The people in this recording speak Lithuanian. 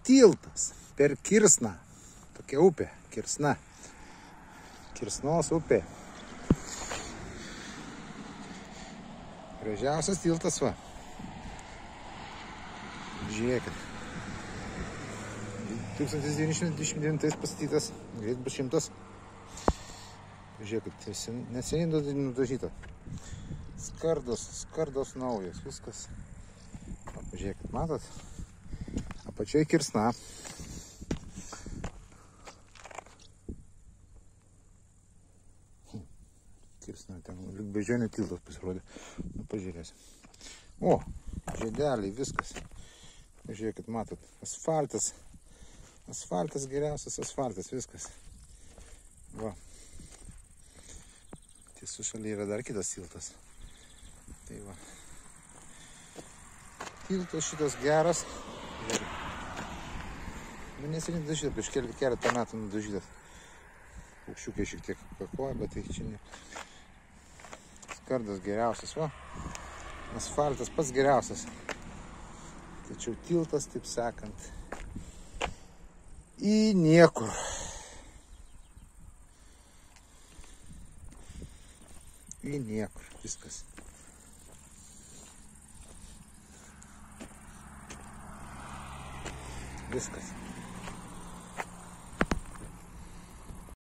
tiltas per Kirsną. Tokia upė, Kirsna. Kirsnos upė. Gražiausias tiltas, va. Žiūrėkit. 1929 pastatytas, greit bus 100. Žiūrėkit, neseniai nudažyta. Skardos naujas, viskas. Pažiūrėkit, matot? Apačioje Kirsna. Kirsna, ten lyg Beždžionių tiltas pasirodė. Nu, pažiūrėsim. O, žiedeliai, viskas. Pažiūrėkit, matot, asfaltas. Asfaltas, geriausias asfaltas, viskas. Va. Tiesų šalia yra dar kitas tiltas. Tai va. Tiltas šitas geras. Nu, neseniai nudažytas, prieš keletą metų nudažytas. Paukščiukai šiek tiek kakoja, bet tai čia ne. Skardas geriausias, va. Asfaltas pats geriausias. Tačiau tiltas, taip sakant, į niekur. Į niekur, viskas. Viskas.